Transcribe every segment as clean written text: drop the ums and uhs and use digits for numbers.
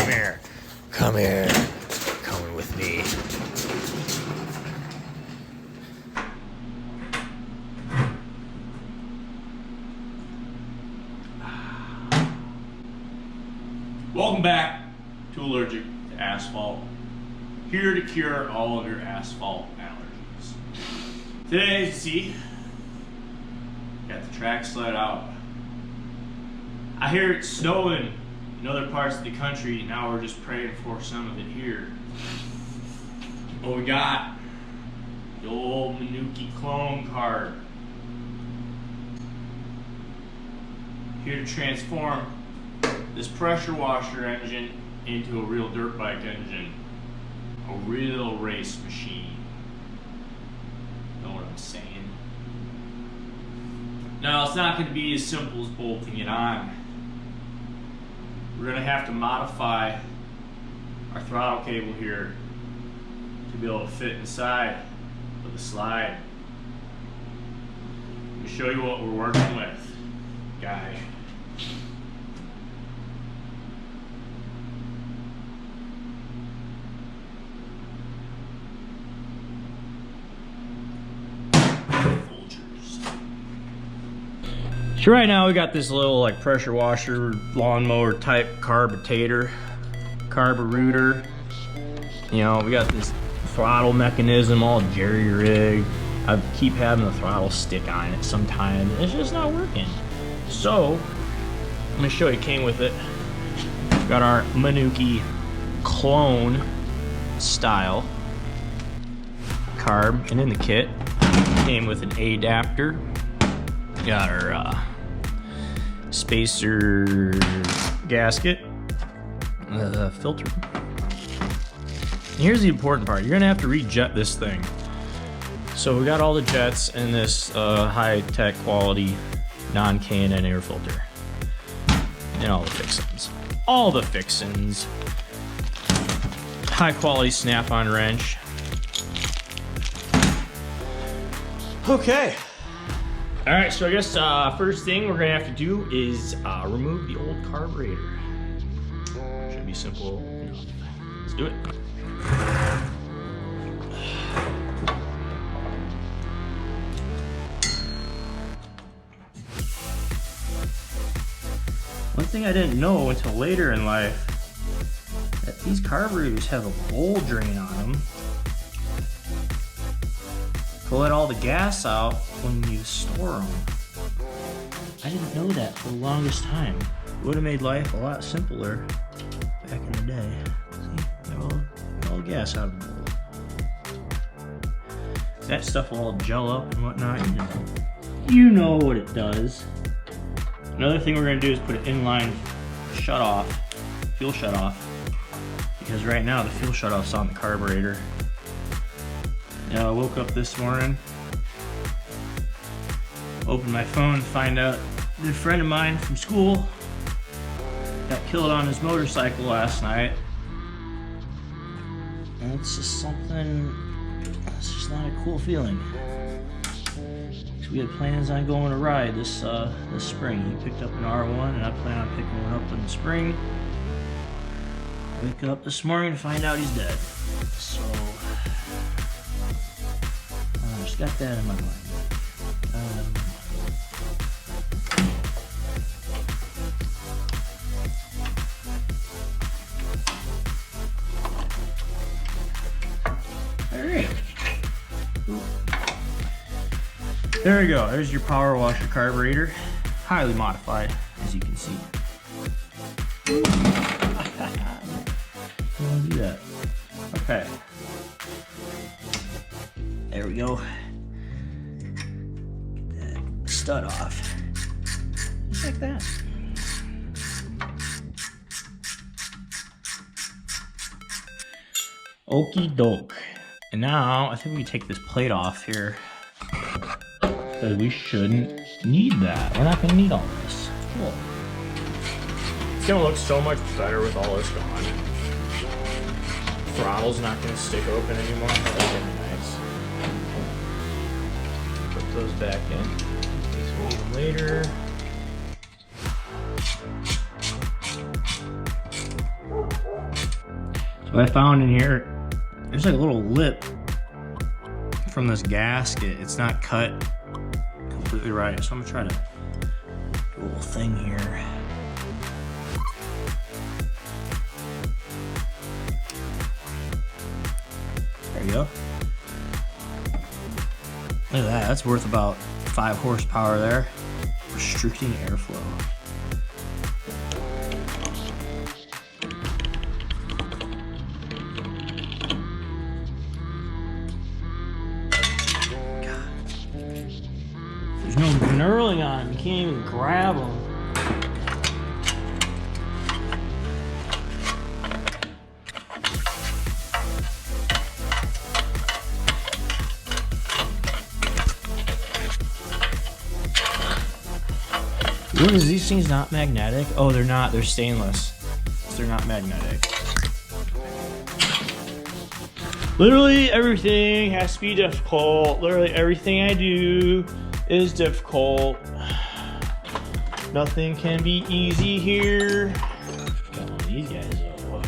Come here. Come here. Coming with me. Welcome back to Allergic to Asphalt. Here to cure all of your asphalt allergies. Today, as you see, got the track sled out. I hear it's snowing in other parts of the country. Now we're just praying for some of it here. What we got? The old Mikuni clone carb. Here to transform this pressure washer engine into a real dirt bike engine. A real race machine. Know what I'm saying? Now, it's not going to be as simple as bolting it on. We're going to have to modify our throttle cable here to be able to fit inside of the slide. Let me show you what we're working with, guy. So right now we got this little like pressure washer, lawnmower type carburetor. You know, we got this throttle mechanism all jerry-rigged. I keep having the throttle stick on it sometimes. It's just not working. So, I'm gonna show you, came with it. Got our Mikuni clone style carb, and in the kit came with an adapter. Got our spacer gasket, filter. And here's the important part. You're gonna have to rejet this thing. So we got all the jets in this high-tech quality non-K&N air filter. And all the fixins. All the fixins. High-quality snap-on wrench. Okay. All right, so I guess first thing we're gonna have to do is remove the old carburetor. Should be simple enough. Let's do it. One thing I didn't know until later in life, that these carburetors have a bowl drain on them to let all the gas out when you store them. I didn't know that for the longest time. It would have made life a lot simpler back in the day. See, all the gas out of the bowl. That stuff will all gel up and whatnot. You know what it does. Another thing we're gonna do is put an inline shut off, fuel shut off, because right now the fuel shut off's on the carburetor. Now I woke up this morning, opened my phone, find out a good friend of mine from school got killed on his motorcycle last night. And it's just something, it's just not a cool feeling. So we had plans on going to ride this spring. He picked up an R1 and I plan on picking one up in the spring. Wake up this morning to find out he's dead. So I just got that in my mind. Alright. There we go. There's your power washer carburetor. Highly modified, as you can see. You want to do that. Okay. There we go. Get that stud off. Just like that. Okie doke. And now I think we take this plate off here. Because we shouldn't need that. We're not going to need all this. Cool. It's going to look so much better with all this gone. Throttle's not going to stick open anymore. That's going to be nice. Put those back in. These we'll need them later. What I found in here, there's like a little lip from this gasket. It's not cut completely right, so I'm gonna try to do a little thing here. There you go. Look at that, that's worth about 5 horsepower there. Restricting airflow. There's no knurling on them. You can't even grab them. What is these things not magnetic? Oh, they're not. They're stainless. They're not magnetic. Literally everything has to be difficult. Literally everything I do is difficult. Nothing can be easy here. Oh, these guys though.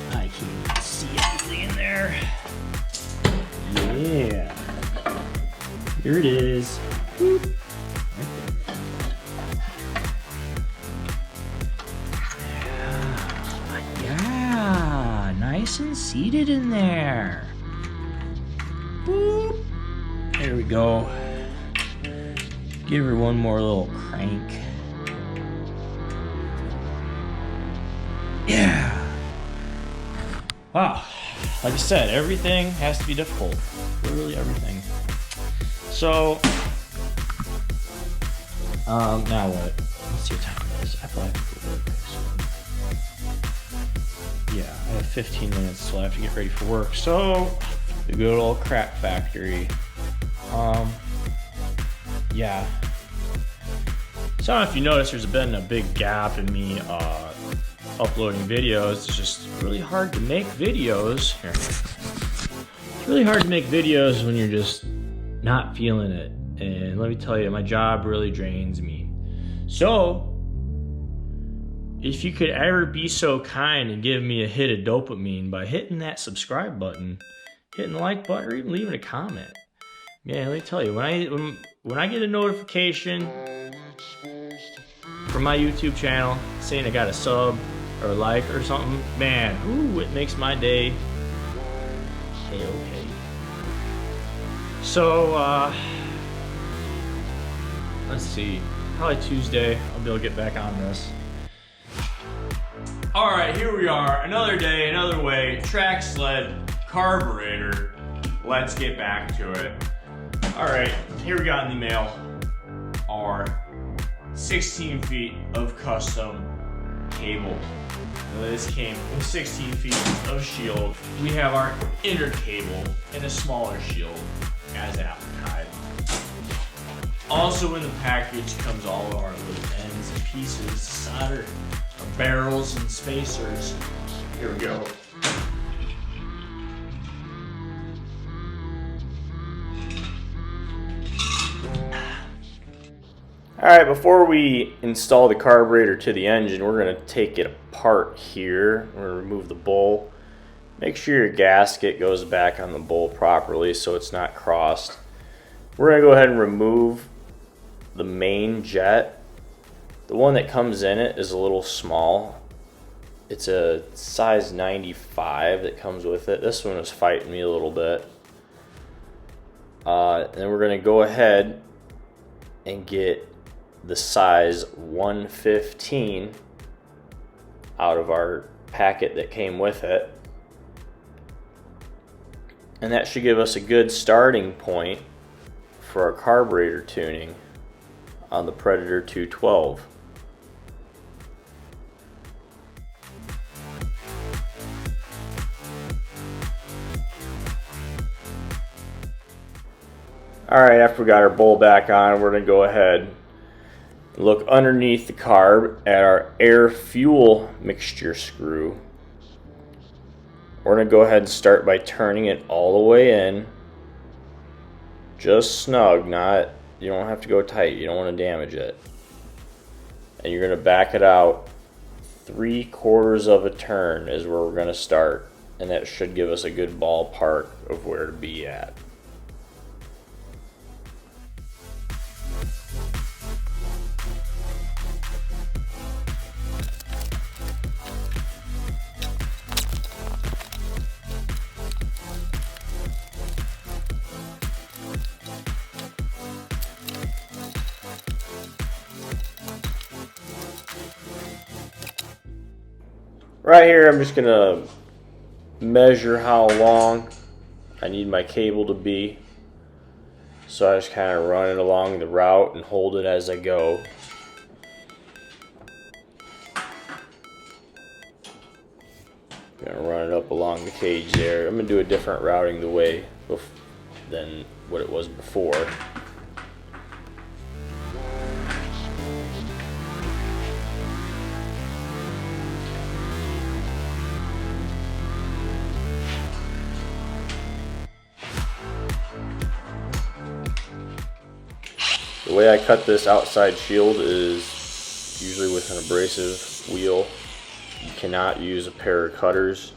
I can't even see anything in there. Yeah. Here it is. Boop. Yeah, nice and seated in there. Boop. There we go. Give her one more little crank. Yeah. Wow. Like I said, everything has to be difficult. Literally everything. So, now what? Let's see what time it is. I probably have to go to work. Yeah, I have 15 minutes, so I have to get ready for work. So, the good old crap factory. Yeah. So I don't know if you noticed, there's been a big gap in me uploading videos. It's just really hard to make videos. Here. It's really hard to make videos when you're just not feeling it. And let me tell you, my job really drains me. So, if you could ever be so kind and give me a hit of dopamine by hitting that subscribe button, hitting the like button, or even leaving a comment. Man, let me tell you, when I get a notification from my YouTube channel saying I got a sub or a like or something, man, ooh, it makes my day okay. So, let's see, probably Tuesday, I'll be able to get back on this. All right, here we are, another day, another way, Tracksled Carburetor. Let's get back to it. All right, here we got in the mail our 16 feet of custom cable. Now this came with 16 feet of shield. We have our inner cable and a smaller shield as advertised. Also in the package comes all of our little ends and pieces, solder, our barrels and spacers. Here we go. Alright, before we install the carburetor to the engine, we're going to take it apart here. We're going to remove the bowl. Make sure your gasket goes back on the bowl properly so it's not crossed. We're going to go ahead and remove the main jet. The one that comes in it is a little small. It's a size 95 that comes with it. This one was fighting me a little bit. And then we're going to go ahead and get the size 115 out of our packet that came with it. And that should give us a good starting point for our carburetor tuning on the Predator 212. Alright, after we got our bowl back on, we're going to go ahead and look underneath the carb at our air-fuel mixture screw. We're going to go ahead and start by turning it all the way in. Just snug, you don't have to go tight, you don't want to damage it. and you're going to back it out 3/4 of a turn is where we're going to start, and that should give us a good ballpark of where to be at. Right here, I'm just gonna measure how long I need my cable to be. So I just kind of run it along the route and hold it as I go. I'm gonna run it up along the cage there. I'm gonna do a different routing the way than what it was before. The way I cut this outside shield is usually with an abrasive wheel. You cannot use a pair of cutters.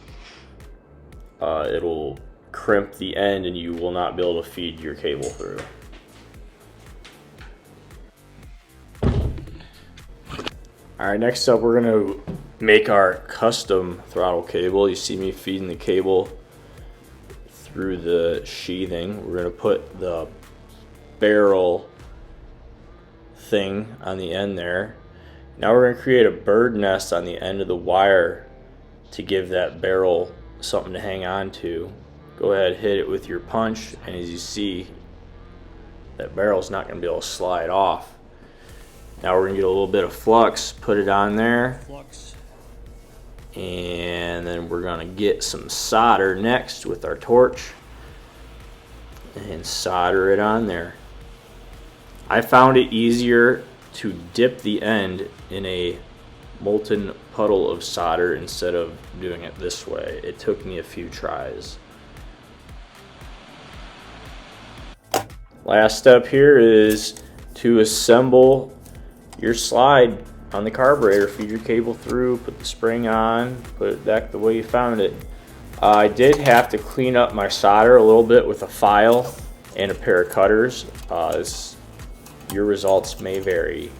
It'll crimp the end and you will not be able to feed your cable through. Alright, next up we're going to make our custom throttle cable. You see me feeding the cable through the sheathing. We're going to put the barrel thing on the end there. Now we're going to create a bird nest on the end of the wire to give that barrel something to hang on to. Go ahead, hit it with your punch, and as you see, that barrel's not going to be able to slide off. Now we're going to get a little bit of flux, put it on there, and then we're going to get some solder next with our torch and solder it on there. I found it easier to dip the end in a molten puddle of solder instead of doing it this way. It took me a few tries. Last step here is to assemble your slide on the carburetor. Feed your cable through, put the spring on, put it back the way you found it. I did have to clean up my solder a little bit with a file and a pair of cutters. Your results may vary.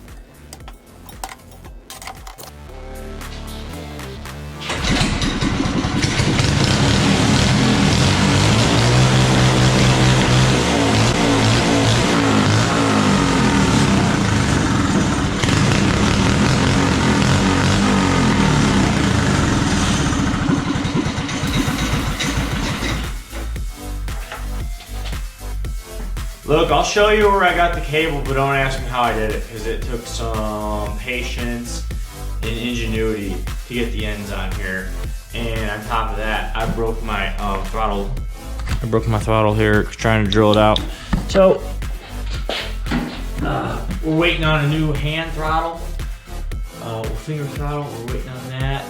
Look, I'll show you where I got the cable, but don't ask me how I did it, because it took some patience and ingenuity to get the ends on here. And on top of that, I broke my throttle. I broke my throttle here trying to drill it out. So we're waiting on a new hand throttle, finger throttle. We're waiting on that.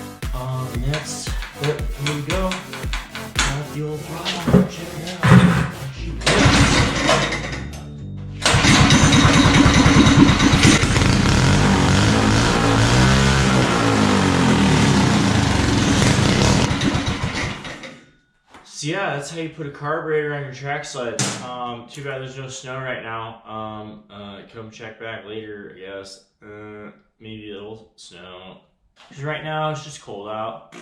Next, here we go. Got the old throttle. Check it out. So yeah, that's how you put a carburetor on your track sled. Too bad there's no snow right now. Come check back later, I guess. Maybe it'll snow. Because right now it's just cold out.